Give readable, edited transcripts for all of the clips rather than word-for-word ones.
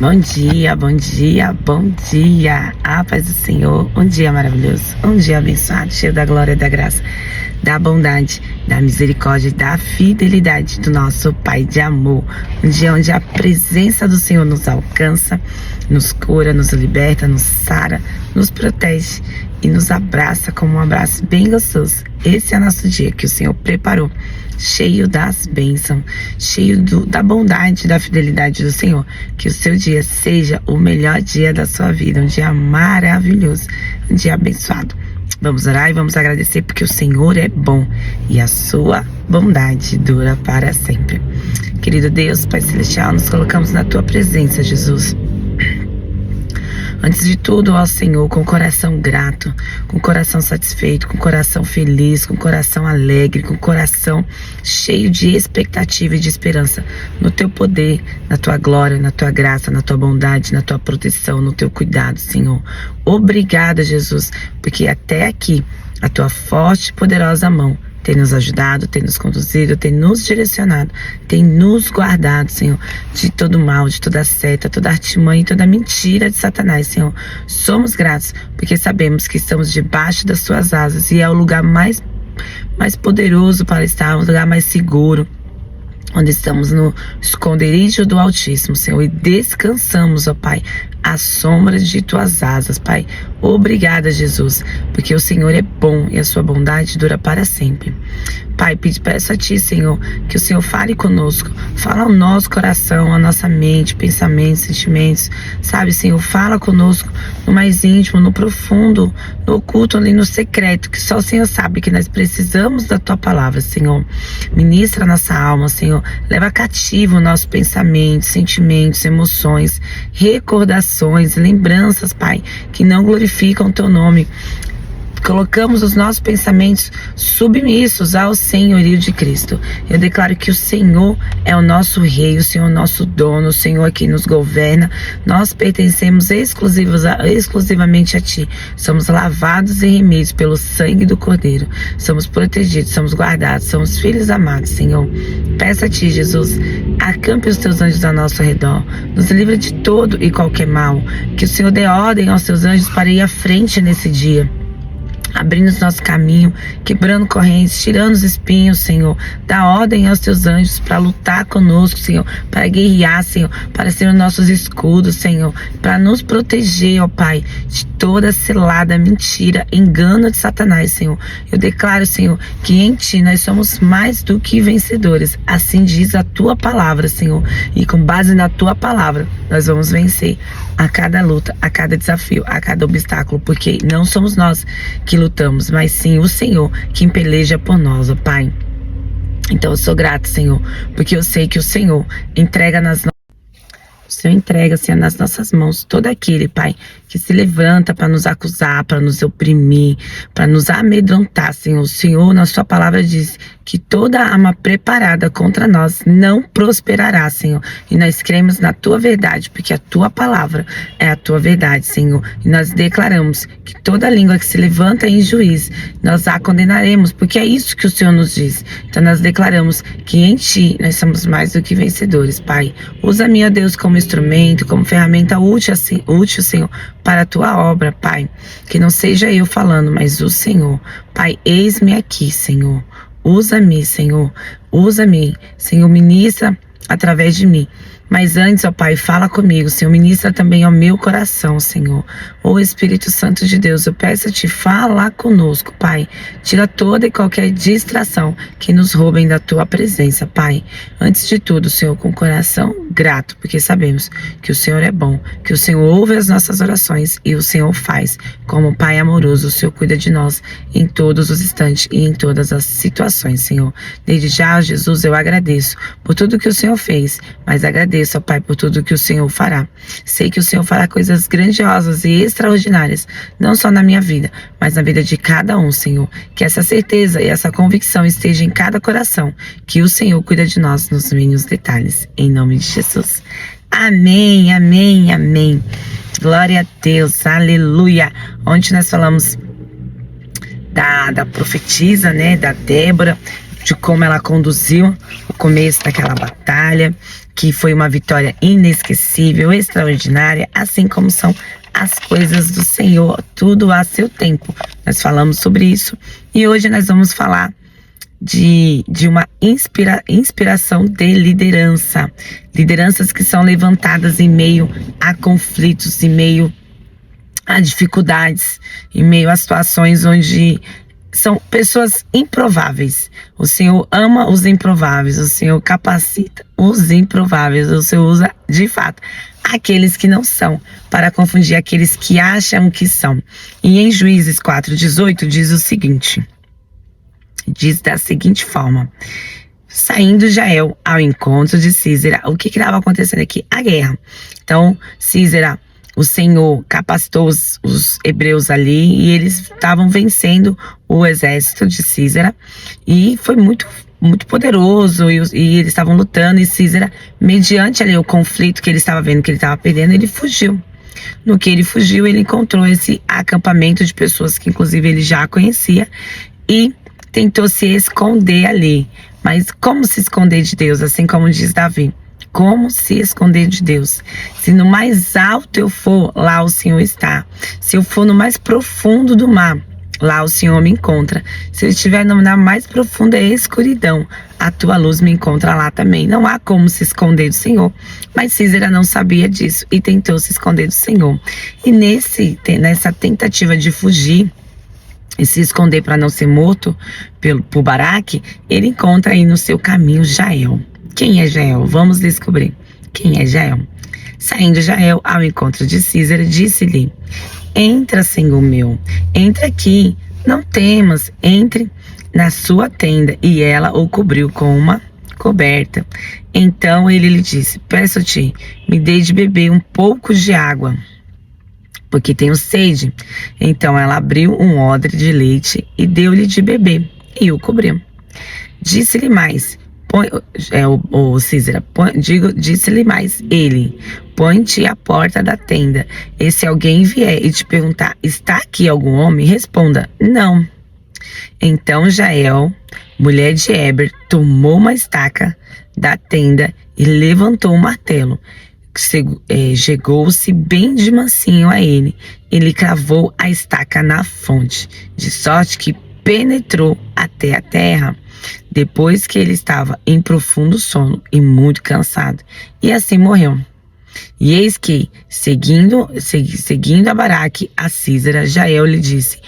Bom dia, bom dia, bom dia. A paz do Senhor, um dia maravilhoso, um dia abençoado, cheio da glória e da graça, da bondade, da misericórdia e da fidelidade do nosso Pai de amor. Um dia onde a presença do Senhor nos alcança, nos cura, nos liberta, nos sara, nos protege e nos abraça como um abraço bem gostoso. Esse é o nosso dia que o Senhor preparou, cheio das bênçãos, cheio da bondade, da fidelidade do Senhor. Que o seu dia seja o melhor dia da sua vida, um dia maravilhoso, um dia abençoado. Vamos orar e vamos agradecer porque o Senhor é bom e a sua bondade dura para sempre. Querido Deus, Pai Celestial, nos colocamos na tua presença, Jesus. Antes de tudo, ó Senhor, com o coração grato, com o coração satisfeito, com o coração feliz, com o coração alegre, com o coração cheio de expectativa e de esperança no teu poder, na tua glória, na tua graça, na tua bondade, na tua proteção, no teu cuidado, Senhor. Obrigada, Jesus, porque até aqui a tua forte e poderosa mão tem nos ajudado, tem nos conduzido, tem nos direcionado, tem nos guardado, Senhor, de todo mal, de toda seta, toda artimanha e toda mentira de Satanás, Senhor. Somos gratos porque sabemos que estamos debaixo das tuas asas e é o lugar mais poderoso para estar, o lugar mais seguro, onde estamos no esconderijo do Altíssimo, Senhor, e descansamos, ó Pai, à sombra de tuas asas, Pai. Obrigada, Jesus, porque o Senhor é bom e a sua bondade dura para sempre. Pai, peço a Ti, Senhor, que o Senhor fale conosco, fala ao nosso coração, à nossa mente, pensamentos, sentimentos, sabe, Senhor, fala conosco no mais íntimo, no profundo, no oculto, ali no secreto, que só o Senhor sabe que nós precisamos da Tua palavra, Senhor. Ministra a nossa alma, Senhor, leva cativo o nosso pensamento, sentimentos, emoções, recordações, lembranças, Pai, que não glorificam o Teu nome. Colocamos os nossos pensamentos submissos ao senhorio de Cristo. Eu declaro que o Senhor é o nosso Rei, o Senhor é o nosso dono, o Senhor é quem nos governa. Nós pertencemos exclusivamente a Ti. Somos lavados e remidos pelo sangue do Cordeiro. Somos protegidos, somos guardados, somos filhos amados, Senhor. Peço a Ti, Jesus, acampe os Teus anjos ao nosso redor. Nos livre de todo e qualquer mal. Que o Senhor dê ordem aos Teus anjos para ir à frente nesse dia, abrindo o nosso caminho, quebrando correntes, tirando os espinhos, Senhor. Dá ordem aos Teus anjos para lutar conosco, Senhor, para guerrear, Senhor, para ser os nossos escudos, Senhor, para nos proteger, ó Pai, de toda cilada, mentira, engano de Satanás, Senhor. Eu declaro, Senhor, que em Ti nós somos mais do que vencedores. Assim diz a Tua palavra, Senhor. E com base na Tua palavra, nós vamos vencer a cada luta, a cada desafio, a cada obstáculo, porque não somos nós que lutamos, mas sim o Senhor que peleja por nós, ó Pai. Então eu sou grato, Senhor, porque eu sei que o Senhor entrega Senhor, nas nossas mãos todo aquele, Pai, que se levanta para nos acusar, para nos oprimir, para nos amedrontar, Senhor. O Senhor, na Sua palavra, diz que toda arma preparada contra nós não prosperará, Senhor. E nós cremos na Tua verdade, porque a Tua palavra é a Tua verdade, Senhor. E nós declaramos que toda língua que se levanta em juízo, nós a condenaremos, porque é isso que o Senhor nos diz. Então nós declaramos que em Ti nós somos mais do que vencedores, Pai. Usa-me, ó Deus, como instrumento, como ferramenta útil, Senhor, para a Tua obra, Pai. Que não seja eu falando, mas o Senhor. Pai, eis-me aqui, Senhor. Usa-me, Senhor. Usa-me, Senhor, ministra através de mim. Mas antes, ó Pai, fala comigo, Senhor, ministra também ao meu coração, Senhor. Ô Espírito Santo de Deus, eu peço a Ti, fala conosco, Pai. Tira toda e qualquer distração que nos roubem da Tua presença, Pai. Antes de tudo, Senhor, com o coração grato, porque sabemos que o Senhor é bom, que o Senhor ouve as nossas orações e o Senhor faz. Como Pai amoroso, o Senhor cuida de nós em todos os instantes e em todas as situações, Senhor. Desde já, Jesus, eu agradeço por tudo que o Senhor fez, mas agradeço, ó Pai, por tudo que o Senhor fará. Sei que o Senhor fará coisas grandiosas e extraordinárias, não só na minha vida, mas na vida de cada um, Senhor. Que essa certeza e essa convicção esteja em cada coração, que o Senhor cuida de nós nos mínimos detalhes. Em nome de Jesus. Amém, amém, amém. Glória a Deus, aleluia. Ontem nós falamos da profetisa, né, da Débora. de como ela conduziu o começo daquela batalha, que foi uma vitória inesquecível, extraordinária, assim como são as coisas do Senhor, tudo a seu tempo. Nós falamos sobre isso e hoje nós vamos falar de uma inspiração de liderança. Lideranças que são levantadas em meio a conflitos, em meio a dificuldades, em meio a situações onde são pessoas improváveis. O Senhor ama os improváveis, o Senhor capacita os improváveis, o Senhor usa, de fato, aqueles que não são, para confundir aqueles que acham que são. E em Juízes 4:18 diz o seguinte, diz da seguinte forma: saindo Jael ao encontro de Sísera. O que estava acontecendo aqui? A guerra. Então, Sísera, o Senhor capacitou os hebreus ali e eles estavam vencendo o exército de Sísera e foi muito poderoso e eles estavam lutando e Sísera, mediante ali o conflito que ele estava vendo que ele estava perdendo, ele fugiu. No que ele fugiu, ele encontrou esse acampamento de pessoas que inclusive ele já conhecia e tentou se esconder ali. Mas como se esconder de Deus? Assim como diz Davi. Como se esconder de Deus? Se no mais alto eu for, lá o Senhor está. Se eu for no mais profundo do mar, lá o Senhor me encontra. Se eu estiver na mais profunda escuridão, a tua luz me encontra lá também. Não há como se esconder do Senhor. Mas Sísera não sabia disso e tentou se esconder do Senhor. E nessa tentativa de fugir e se esconder para não ser morto por Baraque, ele encontra aí no seu caminho Jael. Quem é Jael? Vamos descobrir. Quem é Jael? Saindo Jael ao encontro de Sísera, disse-lhe: entra, Senhor meu, entra aqui, não temas, entre na sua tenda. E ela o cobriu com uma coberta. Então ele lhe disse: peço-te, me dê de beber um pouco de água, porque tenho sede. Então ela abriu um odre de leite e deu-lhe de beber, e o cobriu. Disse-lhe mais, disse-lhe mais ele: põe-te à porta da tenda, e se alguém vier e te perguntar: está aqui algum homem? Responda: não. Então Jael, mulher de Heber, tomou uma estaca da tenda e levantou o martelo. Chegou-se bem de mansinho a ele. Ele cravou a estaca na fonte, de sorte que penetrou até a terra, depois que ele estava em profundo sono e muito cansado, e assim morreu. E eis que, seguindo a Baraque, a Sísera, Jael lhe disse,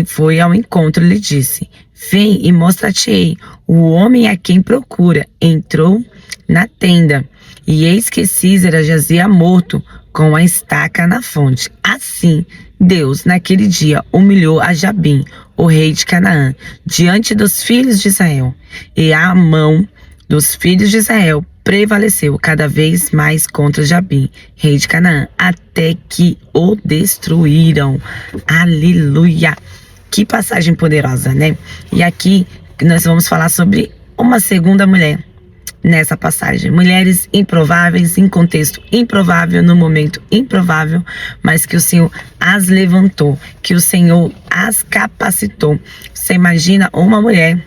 foi ao encontro e lhe disse: vem e mostra-te-ei o homem a quem procura. Entrou na tenda, e eis que Sísera jazia morto, com a estaca na fonte. Assim, Deus, naquele dia, humilhou a Jabim, o rei de Canaã, diante dos filhos de Israel. E a mão dos filhos de Israel prevaleceu cada vez mais contra Jabim, rei de Canaã, até que o destruíram. Aleluia! Que passagem poderosa, né? E aqui nós vamos falar sobre uma segunda mulher nessa passagem. Mulheres improváveis, em contexto improvável, no momento improvável, mas que o Senhor as levantou, que o Senhor as capacitou. Você imagina uma mulher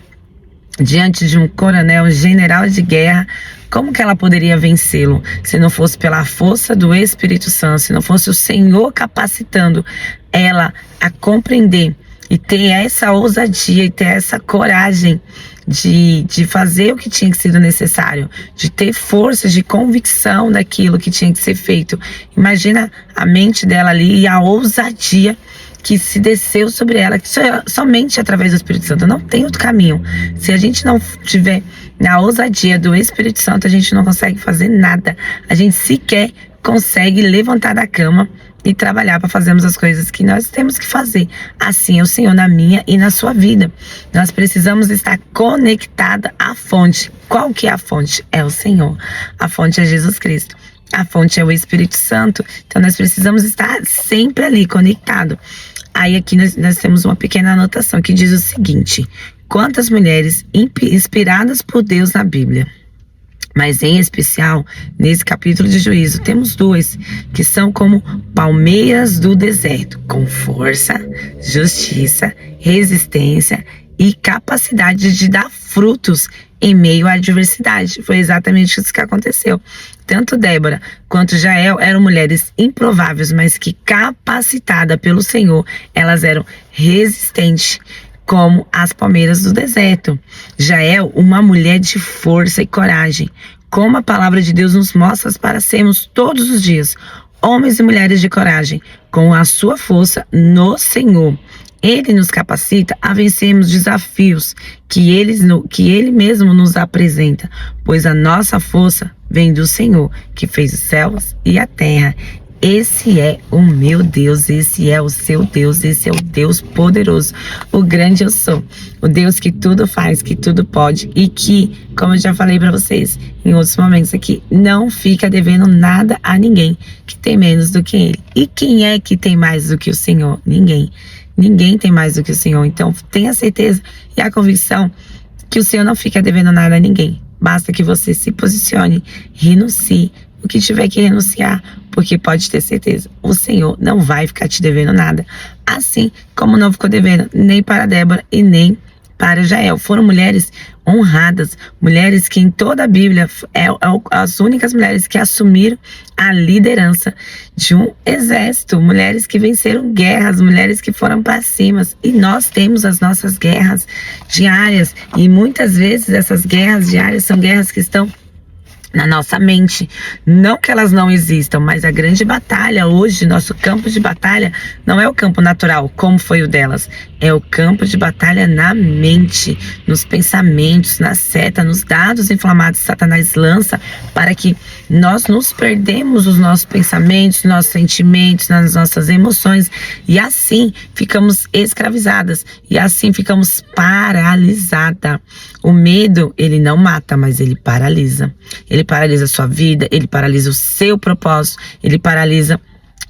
diante de um coronel, um general de guerra, como que ela poderia vencê-lo se não fosse pela força do Espírito Santo, se não fosse o Senhor capacitando ela a compreender e ter essa ousadia e ter essa coragem de fazer o que tinha que ser necessário, de ter força, de convicção daquilo que tinha que ser feito. Imagina a mente dela ali e a ousadia que se desceu sobre ela, que somente através do Espírito Santo. Não tem outro caminho. Se a gente não tiver na ousadia do Espírito Santo, a gente não consegue fazer nada. A gente sequer consegue levantar da cama e trabalhar para fazermos as coisas que nós temos que fazer. Assim é o Senhor na minha e na sua vida. Nós precisamos estar conectada à fonte. Qual que é a fonte? É o Senhor. A fonte é Jesus Cristo. A fonte é o Espírito Santo. Então nós precisamos estar sempre ali conectado. Aí aqui nós temos uma pequena anotação que diz o seguinte: quantas mulheres inspiradas por Deus na Bíblia. Mas em especial, nesse capítulo de Juízo, temos duas que são como palmeiras do deserto, com força, justiça, resistência e capacidade de dar frutos em meio à adversidade. Foi exatamente isso que aconteceu. Tanto Débora quanto Jael eram mulheres improváveis, mas que, capacitada pelo Senhor, elas eram resistentes como as palmeiras do deserto. Jael, uma mulher de força e coragem, como a palavra de Deus nos mostra para sermos todos os dias homens e mulheres de coragem, com a sua força no Senhor. Ele nos capacita a vencermos desafios que Ele mesmo nos apresenta, pois a nossa força vem do Senhor, que fez os céus e a terra. Esse é o meu Deus, esse é o seu Deus, esse é o Deus poderoso, o grande eu sou, o Deus que tudo faz, que tudo pode e que, como eu já falei para vocês em outros momentos aqui, não fica devendo nada a ninguém que tem menos do que Ele. E quem é que tem mais do que o Senhor? Ninguém. Ninguém tem mais do que o Senhor. Então tenha certeza e a convicção que o Senhor não fica devendo nada a ninguém. Basta que você se posicione, renuncie o que tiver que renunciar, porque pode ter certeza, o Senhor não vai ficar te devendo nada. Assim como não ficou devendo nem para Débora e nem para Jael. Foram mulheres honradas, mulheres que em toda a Bíblia as únicas mulheres que assumiram a liderança de um exército, mulheres que venceram guerras, mulheres que foram para cima. E nós temos as nossas guerras diárias e muitas vezes essas guerras diárias são guerras que estão na nossa mente. Não que elas não existam, mas a grande batalha hoje, nosso campo de batalha, não é o campo natural, como foi o delas. É o campo de batalha na mente, nos pensamentos, na seta, nos dados inflamados que Satanás lança para que nós nos perdemos nos nossos pensamentos, nos nossos sentimentos, nas nossas emoções e assim ficamos escravizadas e assim ficamos paralisadas. O medo, ele não mata, mas ele paralisa. Ele paralisa a sua vida, ele paralisa o seu propósito, ele paralisa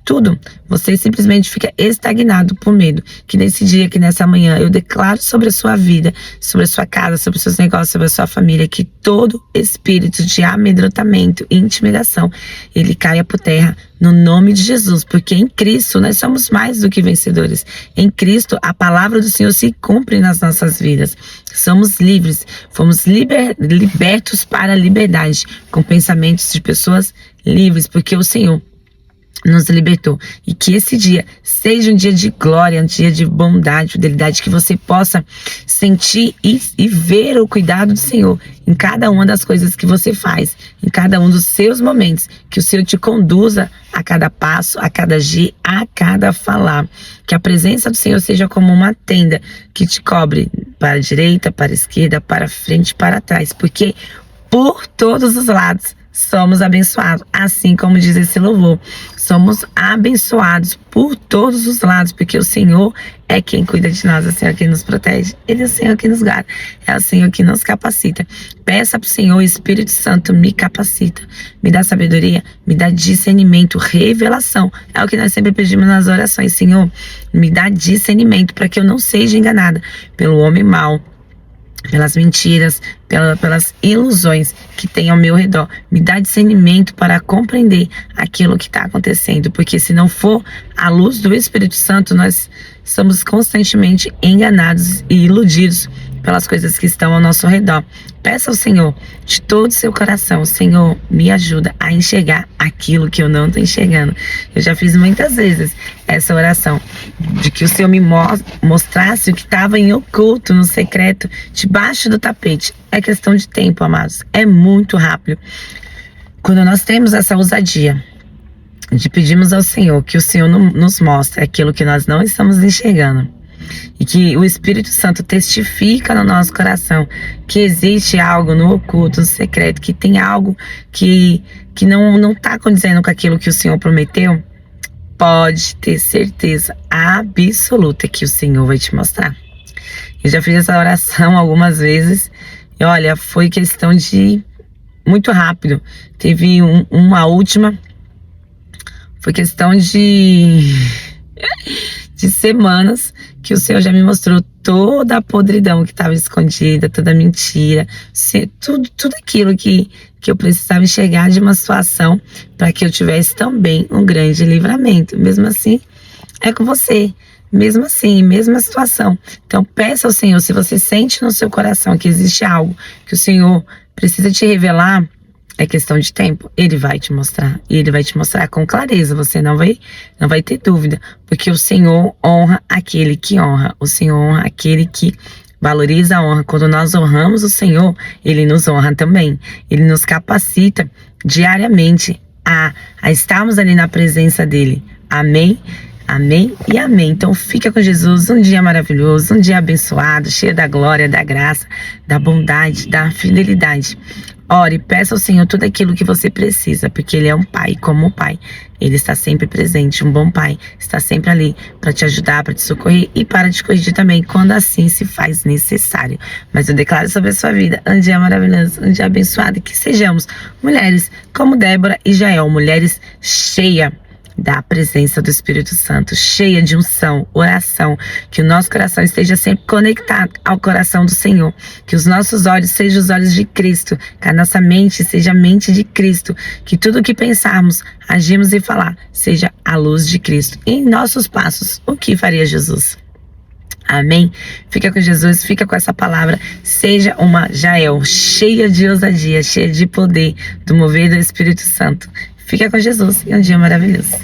tudo. Você simplesmente fica estagnado por medo. Que nesse dia, que nessa manhã, eu declaro sobre a sua vida, sobre a sua casa, sobre os seus negócios, sobre a sua família, que todo espírito de amedrontamento e intimidação, ele caia por terra no nome de Jesus. Porque em Cristo nós somos mais do que vencedores. Em Cristo a palavra do Senhor se cumpre nas nossas vidas. Somos livres, fomos libertos para a liberdade, com pensamentos de pessoas livres, porque o Senhor nos libertou. E que esse dia seja um dia de glória, um dia de bondade, fidelidade, que você possa sentir e ver o cuidado do Senhor em cada uma das coisas que você faz, em cada um dos seus momentos, que o Senhor te conduza a cada passo, a cada agir, a cada falar. Que a presença do Senhor seja como uma tenda que te cobre para a direita, para a esquerda, para frente, para trás, porque por todos os lados somos abençoados, assim como diz esse louvor. Somos abençoados por todos os lados, porque o Senhor é quem cuida de nós, é o Senhor que nos protege, Ele é o Senhor que nos guarda, é o Senhor que nos capacita. Peça para o Senhor, Espírito Santo, me capacita, me dá sabedoria, me dá discernimento, revelação. É o que nós sempre pedimos nas orações. Senhor, me dá discernimento para que eu não seja enganada pelo homem mau, pelas mentiras, pelas ilusões que tem ao meu redor. Me dá discernimento para compreender aquilo que está acontecendo, porque se não for a luz do Espírito Santo, nós somos constantemente enganados e iludidos pelas coisas que estão ao nosso redor. Peça ao Senhor de todo o seu coração: Senhor, me ajuda a enxergar aquilo que eu não estou enxergando. Eu já fiz muitas vezes essa oração, de que o Senhor me mostrasse o que estava em oculto, no secreto, debaixo do tapete. É questão de tempo, amados. É muito rápido. Quando nós temos essa ousadia de pedirmos ao Senhor que o Senhor nos mostre aquilo que nós não estamos enxergando, e que o Espírito Santo testifica no nosso coração que existe algo no oculto, no secreto, que tem algo que não está condizendo com aquilo que o Senhor prometeu, pode ter certeza absoluta que o Senhor vai te mostrar. Eu já fiz essa oração algumas vezes e olha, foi questão de muito rápido. Teve uma última, foi questão de semanas, que o Senhor já me mostrou toda a podridão que estava escondida, toda a mentira, tudo aquilo que eu precisava enxergar de uma situação para que eu tivesse também um grande livramento. Mesmo assim, é com você. mesmo assim, mesma situação. Então peça ao Senhor, se você sente no seu coração que existe algo que o Senhor precisa te revelar, é questão de tempo, Ele vai te mostrar. E Ele vai te mostrar com clareza, você não vai ter dúvida. Porque o Senhor honra aquele que honra. O Senhor honra aquele que valoriza a honra. Quando nós honramos o Senhor, Ele nos honra também. Ele nos capacita diariamente a estarmos ali na presença dEle. Amém? Amém e amém. Então fica com Jesus, um dia maravilhoso, um dia abençoado, cheio da glória, da graça, da bondade, da fidelidade. Ore, peça ao Senhor tudo aquilo que você precisa, porque Ele é um pai, como um pai. Ele está sempre presente, um bom pai. Está sempre ali para te ajudar, para te socorrer e para te corrigir também, quando assim se faz necessário. Mas eu declaro sobre a sua vida um dia maravilhoso, um dia abençoado. Que sejamos mulheres como Débora e Jael, mulheres cheias da presença do Espírito Santo, cheia de unção, oração, que o nosso coração esteja sempre conectado ao coração do Senhor, que os nossos olhos sejam os olhos de Cristo, que a nossa mente seja a mente de Cristo, que tudo o que pensarmos, agimos e falar, seja a luz de Cristo. E em nossos passos, o que faria Jesus? Amém? Fica com Jesus, fica com essa palavra. Seja uma Jael, cheia de ousadia, cheia de poder, do mover do Espírito Santo. Fica com Jesus e um dia maravilhoso.